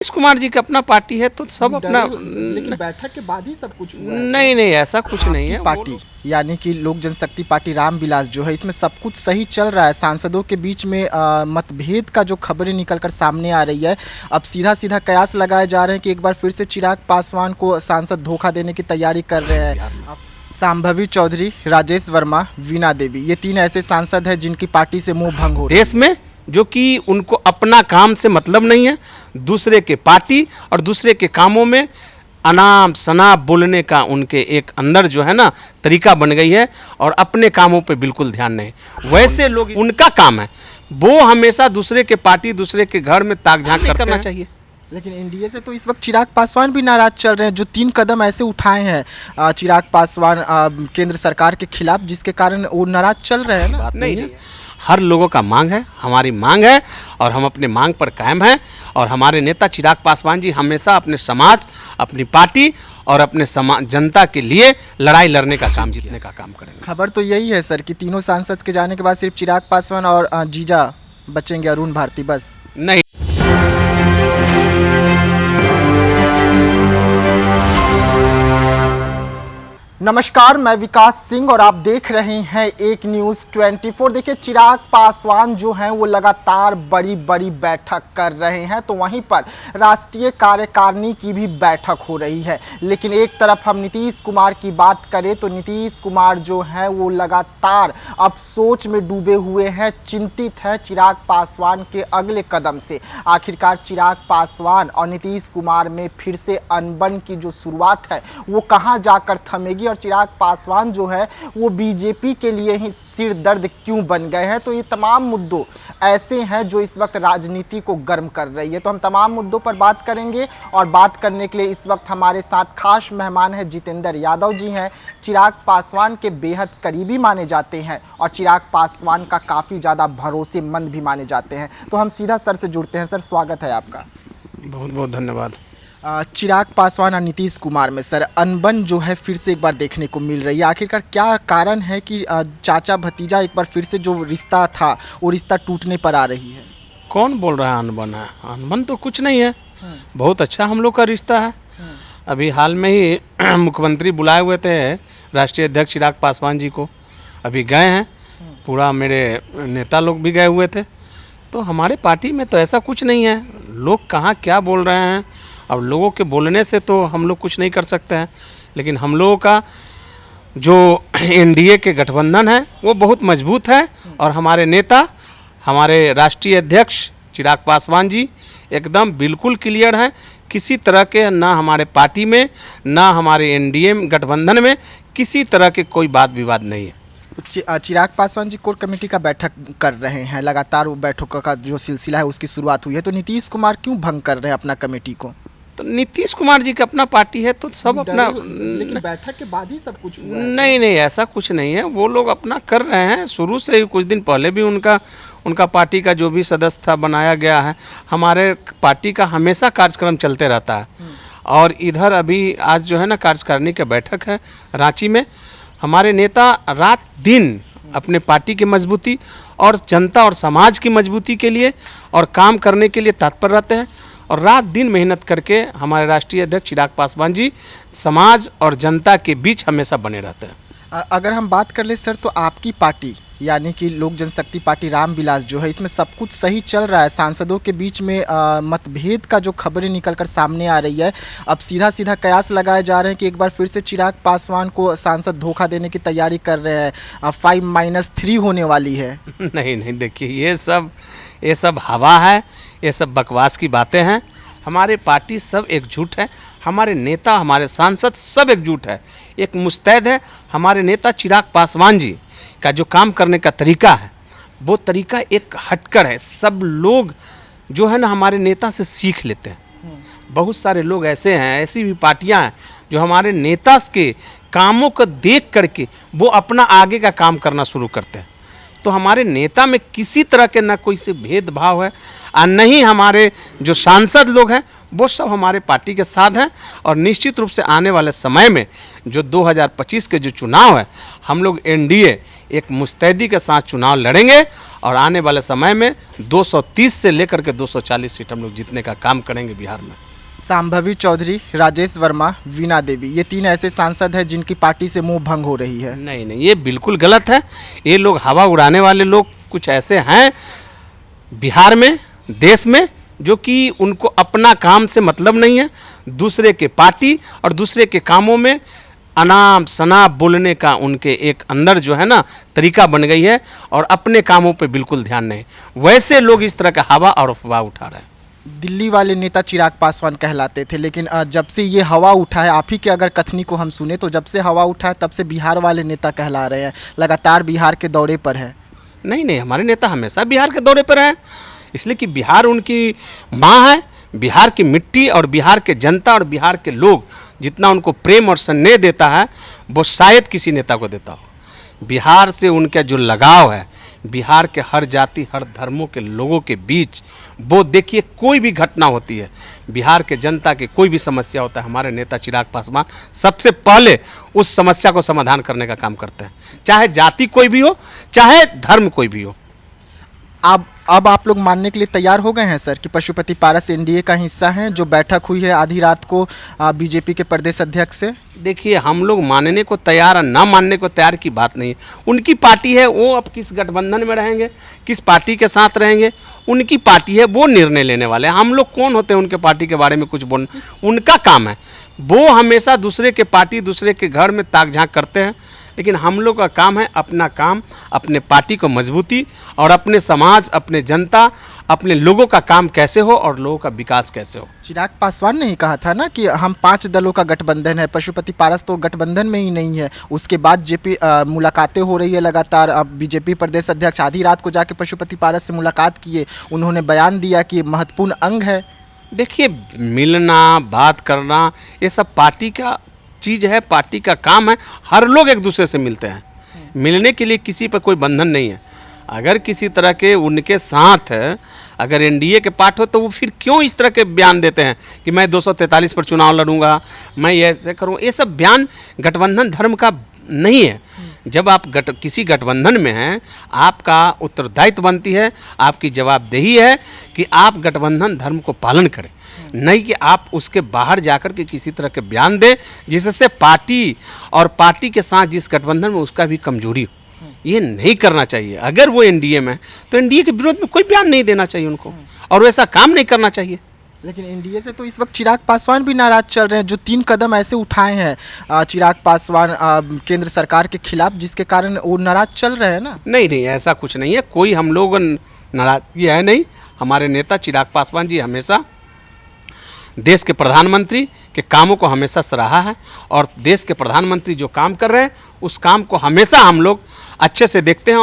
नीतीश कुमार जी का अपना पार्टी है तो सब अपना। लेकिन बैठक के बाद ही सब कुछ हुआ है। नहीं नहीं, ऐसा कुछ नहीं है। पार्टी यानी कि लोक जनशक्ति पार्टी रामविलास जो है, इसमें सब कुछ सही चल रहा है। सांसदों के बीच में मतभेद का जो खबरें निकलकर सामने आ रही है, अब सीधा सीधा कयास लगाए जा रहे हैं कि एक बार फिर से चिराग पासवान को सांसद धोखा देने की तैयारी कर रहे हैं। सांभवी चौधरी, राजेश वर्मा, वीणा देवी, ये तीन ऐसे सांसद हैं जिनकी पार्टी से मुंह भंग हो देश में, जो कि उनको अपना काम से मतलब नहीं है, दूसरे के पार्टी और दूसरे के कामों में अनाप शनाप बोलने का उनके एक अंदर जो है ना तरीका बन गई है, और अपने कामों पे बिल्कुल ध्यान नहीं। वैसे लोग, उनका काम है, वो हमेशा दूसरे के पार्टी, दूसरे के घर में ताक झांक करना चाहिए। लेकिन एनडीए से तो इस वक्त चिराग पासवान भी नाराज चल रहे हैं, जो 3 कदम ऐसे उठाए हैं चिराग पासवान केंद्र सरकार के खिलाफ, जिसके कारण वो नाराज चल रहे हैं ना। नहीं, हर लोगों का मांग है, हमारी मांग है, और हम अपने मांग पर कायम हैं। और हमारे नेता चिराग पासवान जी हमेशा अपने समाज, अपनी पार्टी और अपने समाज, जनता के लिए लड़ाई लड़ने का काम, जीतने का काम करेंगे। खबर तो यही है सर कि तीनों सांसद के जाने के बाद सिर्फ चिराग पासवान और जीजा बचेंगे, अरुण भारती, बस। नहीं, नमस्कार, मैं विकास सिंह और आप देख रहे हैं एक न्यूज़ 24। देखिए, चिराग पासवान जो हैं वो लगातार बड़ी बड़ी बैठक कर रहे हैं, तो वहीं पर राष्ट्रीय कार्यकारिणी की भी बैठक हो रही है। लेकिन एक तरफ हम नीतीश कुमार की बात करें तो नीतीश कुमार जो हैं वो लगातार अब सोच में डूबे हुए हैं, चिंतित हैं चिराग पासवान के अगले कदम से। आखिरकार चिराग पासवान और नीतीश कुमार में फिर से अनबन की जो शुरुआत है वो कहाँ जाकर थमेगी, और चिराग पासवान जो है वो बीजेपी के लिए ही सिर दर्द क्यों बन गए हैं। तो ये तमाम मुद्दों ऐसे हैं जो इस वक्त राजनीति को गर्म कर रही है। तो हम तमाम मुद्दों पर बात करेंगे, और बात करने के लिए इस वक्त हमारे साथ खास मेहमान हैं जितेंद्र यादव जी हैं। चिराग पासवान के बेहद करीबी माने जाते हैं और चिराग पासवान का काफ़ी ज़्यादा भरोसेमंद भी माने जाते हैं। तो हम सीधा सर से जुड़ते हैं। सर, स्वागत है आपका। बहुत बहुत धन्यवाद। चिराग पासवान और नीतीश कुमार में सर अनबन जो है फिर से एक बार देखने को मिल रही है। आखिरकार क्या कारण है कि चाचा भतीजा एक बार फिर से जो रिश्ता था वो रिश्ता टूटने पर आ रही है? कौन बोल रहा है अनबन है? अनबन तो कुछ नहीं है, बहुत अच्छा हम लोग का रिश्ता है। अभी हाल में ही मुख्यमंत्री बुलाए हुए थे राष्ट्रीय अध्यक्ष चिराग पासवान जी को, अभी गए हैं, पूरा मेरे नेता लोग भी गए हुए थे। तो हमारे पार्टी में तो ऐसा कुछ नहीं है। लोग कहाँ क्या बोल रहे हैं, अब लोगों के बोलने से तो हम लोग कुछ नहीं कर सकते हैं। लेकिन हम लोगों का जो एनडीए के गठबंधन है वो बहुत मजबूत है, और हमारे नेता, हमारे राष्ट्रीय अध्यक्ष चिराग पासवान जी एकदम बिल्कुल क्लियर हैं। किसी तरह के ना हमारे पार्टी में, ना हमारे एनडीए गठबंधन में किसी तरह के कोई बात विवाद नहीं है। तो चिराग पासवान जी कोर कमेटी का बैठक कर रहे हैं, लगातार वो बैठकों का जो सिलसिला है उसकी शुरुआत हुई है। तो नीतीश कुमार क्यों भंग कर रहे हैं अपना कमेटी को? तो नीतीश कुमार जी का अपना पार्टी है तो सब अपना। लेकिन बैठक के बाद ही सब कुछ हुआ है। नहीं नहीं, ऐसा कुछ नहीं है। वो लोग अपना कर रहे हैं शुरू से ही। कुछ दिन पहले भी उनका पार्टी का जो भी सदस्य था बनाया गया है। हमारे पार्टी का हमेशा कार्यक्रम चलते रहता है। और इधर अभी आज जो है ना कार्यकारिणी की बैठक है रांची में। हमारे नेता रात दिन अपने पार्टी की मजबूती और जनता और समाज की मजबूती के लिए और काम करने के लिए तत्पर रहते हैं, और रात दिन मेहनत करके हमारे राष्ट्रीय अध्यक्ष चिराग पासवान जी समाज और जनता के बीच हमेशा बने रहते हैं। अगर हम बात कर ले सर, तो आपकी पार्टी यानी कि लोक जनशक्ति पार्टी रामविलास जो है, इसमें सब कुछ सही चल रहा है। सांसदों के बीच में मतभेद का जो खबरें निकलकर सामने आ रही है, अब सीधा सीधा कयास लगाए जा रहे हैं कि एक बार फिर से चिराग पासवान को सांसद धोखा देने की तैयारी कर रहे हैं। 5-3 होने वाली है। नहीं नहीं, देखिए ये सब हवा है, ये सब बकवास की बातें हैं। हमारे पार्टी सब एकजुट है, हमारे नेता, हमारे सांसद सब एकजुट है, एक मुस्तैद है। हमारे नेता चिराग पासवान जी का जो काम करने का तरीका है वो तरीका एक हटकर है। सब लोग जो है ना हमारे नेता से सीख लेते हैं। बहुत सारे लोग ऐसे हैं, ऐसी भी पार्टियां हैं जो हमारे नेता के कामों को देख करके वो अपना आगे का काम करना शुरू करते हैं। तो हमारे नेता में किसी तरह के न कोई से भेदभाव है और न ही हमारे जो सांसद लोग हैं वो सब हमारे पार्टी के साथ हैं। और निश्चित रूप से आने वाले समय में जो 2025 के जो चुनाव है, हम लोग एनडीए एक मुस्तैदी के साथ चुनाव लड़ेंगे और आने वाले समय में 230 से लेकर के 240 सीट हम लोग जीतने का काम करेंगे बिहार में। सांभवी चौधरी, राजेश वर्मा, वीणा देवी, ये 3 ऐसे सांसद हैं जिनकी पार्टी से मुंह भंग हो रही है। नहीं नहीं, ये बिल्कुल गलत है। ये लोग हवा उड़ाने वाले लोग कुछ ऐसे हैं बिहार में, देश में, जो कि उनको अपना काम से मतलब नहीं है, दूसरे के पार्टी और दूसरे के कामों में अनाप शनाप बोलने का उनके एक अंदर जो है ना तरीका बन गई है और अपने कामों पे बिल्कुल ध्यान नहीं। वैसे लोग इस तरह का हवा और अफवाह उठा रहे हैं। दिल्ली वाले नेता चिराग पासवान कहलाते थे, लेकिन जब से ये हवा उठा है, आप ही के अगर कथनी को हम सुने तो जब से हवा उठा है तब से बिहार वाले नेता कहला रहे हैं, लगातार बिहार के दौरे पर है। नहीं नहीं, हमारे नेता हमेशा बिहार के दौरे पर हैं, इसलिए कि बिहार उनकी माँ है। बिहार की मिट्टी और बिहार के जनता और बिहार के लोग जितना उनको प्रेम और स्नेह देता है वो शायद किसी नेता को देता हो। बिहार से उनका जो लगाव है, बिहार के हर जाति हर धर्मों के लोगों के बीच, वो देखिए कोई भी घटना होती है, बिहार के जनता के कोई भी समस्या होता है, हमारे नेता चिराग पासवान सबसे पहले उस समस्या को समाधान करने का काम करते हैं, चाहे जाति कोई भी हो, चाहे धर्म कोई भी हो। अब आप लोग मानने के लिए तैयार हो गए हैं सर कि पशुपति पारस एनडीए का हिस्सा हैं, जो बैठक हुई है आधी रात को बीजेपी के प्रदेश अध्यक्ष से? देखिए, हम लोग मानने को तैयार और ना मानने को तैयार की बात नहीं है। उनकी पार्टी है, वो अब किस गठबंधन में रहेंगे, किस पार्टी के साथ रहेंगे, उनकी पार्टी है, वो निर्णय लेने वाले हैं। हम लोग कौन होते हैं उनके पार्टी के बारे में कुछ बोलना? उनका काम है, वो हमेशा दूसरे के पार्टी दूसरे के घर में ताक झाँक करते हैं, लेकिन हम लोग का काम है अपना काम, अपने पार्टी को मजबूती और अपने समाज, अपने जनता, अपने लोगों का काम कैसे हो और लोगों का विकास कैसे हो। चिराग पासवान ने ही कहा था ना कि हम 5 दलों का गठबंधन है, पशुपति पारस तो गठबंधन में ही नहीं है। उसके बाद मुलाकातें हो रही है लगातार। अब बीजेपी प्रदेश अध्यक्ष आधी रात को जाके पशुपति पारस से मुलाकात किए, उन्होंने बयान दिया कि महत्वपूर्ण अंग है। देखिए, मिलना, बात करना, ये सब पार्टी का चीज़ है, पार्टी का काम है। हर लोग एक दूसरे से मिलते हैं, मिलने के लिए किसी पर कोई बंधन नहीं है। अगर किसी तरह के उनके साथ अगर एनडीए के पार्ट हो तो वो फिर क्यों इस तरह के बयान देते हैं कि मैं 243 पर चुनाव लड़ूंगा, मैं ये ऐसे करूँ? ये सब बयान गठबंधन धर्म का नहीं है। जब आप किसी गठबंधन में हैं, आपका उत्तरदायित्व बनती है, आपकी जवाबदेही है कि आप गठबंधन धर्म को पालन करें, नहीं कि आप उसके बाहर जाकर के किसी तरह के बयान दें जिससे पार्टी और पार्टी के साथ जिस गठबंधन में उसका भी कमजोरी हो। ये नहीं करना चाहिए। अगर वो एनडीए में है तो एनडीए के विरोध में कोई बयान नहीं देना चाहिए उनको, और वैसा काम नहीं करना चाहिए। लेकिन एनडीए से तो इस वक्त चिराग पासवान भी नाराज चल रहे हैं, जो 3 कदम ऐसे उठाए हैं चिराग पासवान केंद्र सरकार के खिलाफ, जिसके कारण वो नाराज चल रहे हैं ना। नहीं नहीं, ऐसा कुछ नहीं है, कोई हम लोग नाराजगी है नहीं। हमारे नेता चिराग पासवान जी हमेशा देश के प्रधानमंत्री के कामों को हमेशा सराहा है, और देश के प्रधानमंत्री जो काम कर रहे हैं उस काम को हमेशा हम लोग अच्छे से देखते हैं।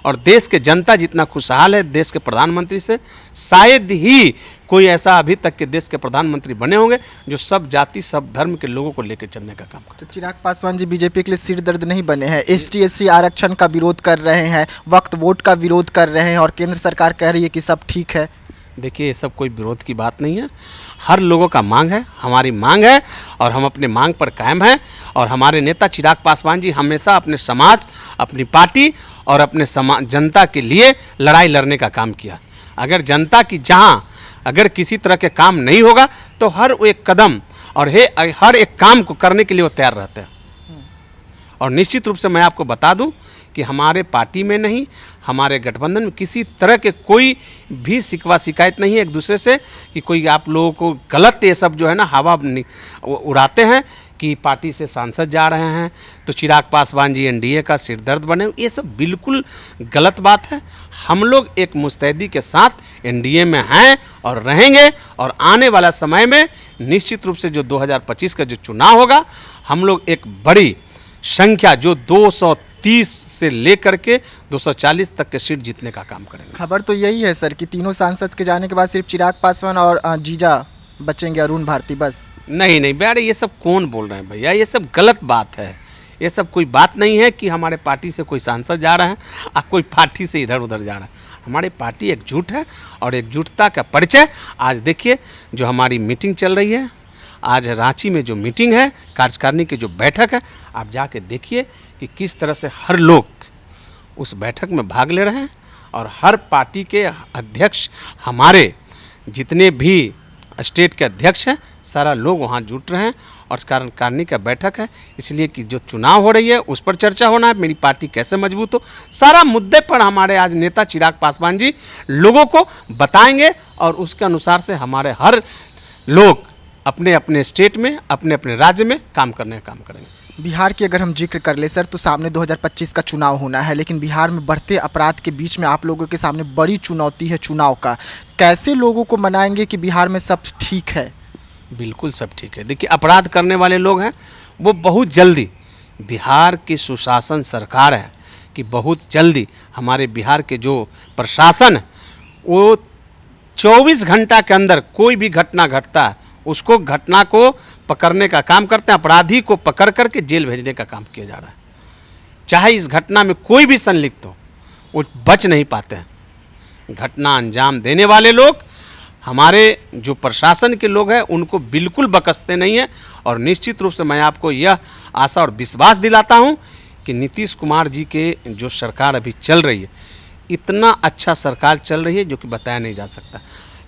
और देश के जनता जितना खुशहाल है देश के प्रधानमंत्री से, शायद ही कोई ऐसा अभी तक के देश के प्रधानमंत्री बने होंगे जो सब जाति सब धर्म के लोगों को लेकर चलने का काम करते हैं। तो चिराग पासवान जी बीजेपी के लिए सिर दर्द नहीं बने हैं, ST/SC आरक्षण का विरोध कर रहे हैं, वक्त वोट का विरोध कर रहे हैं, और केंद्र सरकार कह रही है कि सब ठीक है। देखिए, ये सब कोई विरोध की बात नहीं है। हर लोगों का मांग है, हमारी मांग है, और हम अपने मांग पर कायम हैं। और हमारे नेता चिराग पासवान जी हमेशा अपने समाज, अपनी पार्टी और अपने जनता के लिए लड़ाई लड़ने का काम किया। अगर जनता की जहाँ अगर किसी तरह के काम नहीं होगा तो हर एक कदम और हर एक काम को करने के लिए वो तैयार रहते हैं। और निश्चित रूप से मैं आपको बता दूं कि हमारे पार्टी में नहीं, हमारे गठबंधन में किसी तरह के कोई भी शिकवा शिकायत नहीं है एक दूसरे से कि कोई आप लोगों को गलत ये सब जो है ना हवा उड़ाते हैं कि पार्टी से सांसद जा रहे हैं तो चिराग पासवान जी एनडीए का सिरदर्द बने। ये सब बिल्कुल गलत बात है। हम लोग एक मुस्तैदी के साथ एनडीए में हैं और रहेंगे, और आने वाला समय में निश्चित रूप से जो 2025 का जो चुनाव होगा, हम लोग एक बड़ी संख्या जो 230 से लेकर के 240 तक के सीट जीतने का काम करेंगे। खबर तो यही है सर कि तीनों सांसद के जाने के बाद सिर्फ चिराग पासवान और जीजा बचेंगे, अरुण भारती, बस। नहीं नहीं भैया, ये सब कौन बोल रहे हैं भैया? ये सब गलत बात है, ये सब कोई बात नहीं है कि हमारे पार्टी से कोई सांसद जा रहा है और कोई पार्टी से इधर उधर जा रहा है। हमारी पार्टी एकजुट है और एकजुटता का परिचय आज देखिए जो हमारी मीटिंग चल रही है, आज रांची में जो मीटिंग है, कार्यकारिणी की जो बैठक है, आप जाके देखिए कि किस तरह से हर लोग उस बैठक में भाग ले रहे हैं और हर पार्टी के अध्यक्ष, हमारे जितने भी स्टेट के अध्यक्ष हैं, सारा लोग वहाँ जुट रहे हैं और कार्यकारिणी का बैठक है, इसलिए कि जो चुनाव हो रही है उस पर चर्चा होना है, मेरी पार्टी कैसे मजबूत हो, सारा मुद्दे पर हमारे आज नेता चिराग पासवान जी लोगों को बताएंगे और उसके अनुसार से हमारे हर लोग अपने अपने स्टेट में, अपने अपने राज्य में काम करने का काम करेंगे। बिहार की अगर हम जिक्र कर ले सर, तो सामने 2025 का चुनाव होना है, लेकिन बिहार में बढ़ते अपराध के बीच में आप लोगों के सामने बड़ी चुनौती है चुनाव का। कैसे लोगों को मनाएंगे कि बिहार में सब ठीक है? बिल्कुल सब ठीक है। देखिए, अपराध करने वाले लोग हैं वो बहुत जल्दी, बिहार की सुशासन सरकार है कि बहुत जल्दी हमारे बिहार के जो प्रशासन है वो 24 घंटा के अंदर कोई भी घटना घटता है उसको घटना को पकड़ने का काम करते हैं, अपराधी को पकड़ करके जेल भेजने का काम किया जा रहा है। चाहे इस घटना में कोई भी संलिप्त हो, वो बच नहीं पाते हैं। घटना अंजाम देने वाले लोग, हमारे जो प्रशासन के लोग हैं, उनको बिल्कुल बकसते नहीं हैं। और निश्चित रूप से मैं आपको यह आशा और विश्वास दिलाता हूं कि नीतीश कुमार जी के जो सरकार अभी चल रही है, इतना अच्छा सरकार चल रही है जो कि बताया नहीं जा सकता।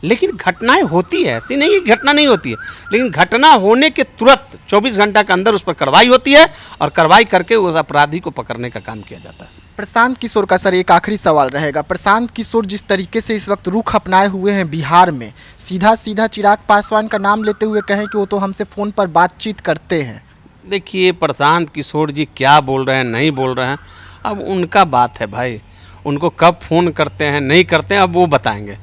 लेकिन घटनाएं होती है, ऐसी नहीं कि घटना नहीं होती है, लेकिन घटना होने के तुरंत 24 घंटा के अंदर उस पर कार्रवाई होती है और कार्रवाई करके उस अपराधी को पकड़ने का काम किया जाता है। प्रशांत किशोर का सर एक आखिरी सवाल रहेगा। प्रशांत किशोर जिस तरीके से इस वक्त रुख अपनाए हुए हैं बिहार में, सीधा सीधा चिराग पासवान का नाम लेते हुए कहें कि वो तो हमसे फ़ोन पर बातचीत करते हैं। देखिए, प्रशांत किशोर जी क्या बोल रहे हैं, नहीं बोल रहे हैं, अब उनका बात है भाई। उनको कब फ़ोन करते हैं, नहीं करते हैं, अब वो बताएंगे।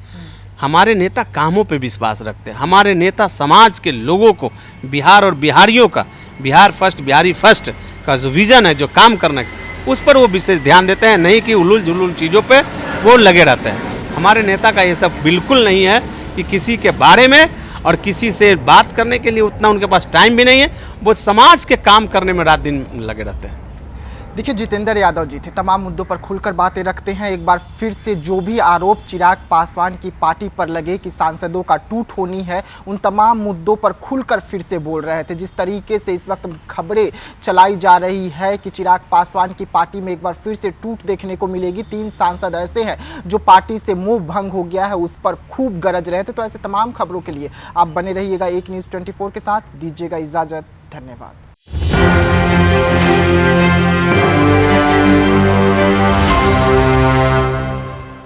हमारे नेता कामों पे विश्वास रखते हैं। हमारे नेता समाज के लोगों को, बिहार और बिहारियों का, बिहार फर्स्ट बिहारी फर्स्ट का जो विज़न है, जो काम करने का, उस पर वो विशेष ध्यान देते हैं, नहीं कि उलूल जुलूल चीज़ों पे वो लगे रहते हैं। हमारे नेता का ये सब बिल्कुल नहीं है कि किसी के बारे में और किसी से बात करने के लिए उतना उनके पास टाइम भी नहीं है। वो समाज के काम करने में रात दिन लगे रहते हैं। देखिए, जितेंद्र यादव जी थे, तमाम मुद्दों पर खुलकर बातें रखते हैं। एक बार फिर से जो भी आरोप चिराग पासवान की पार्टी पर लगे कि सांसदों का टूट होनी है, उन तमाम मुद्दों पर खुलकर फिर से बोल रहे थे। जिस तरीके से इस वक्त खबरें चलाई जा रही है कि चिराग पासवान की पार्टी में एक बार फिर से टूट देखने को मिलेगी, 3 सांसद ऐसे हैं जो पार्टी से मोह भंग हो गया है, उस पर खूब गरज रहे थे। तो ऐसे तमाम खबरों के लिए आप बने रहिएगा एक न्यूज़ 24 के साथ। दीजिएगा इजाज़त, धन्यवाद।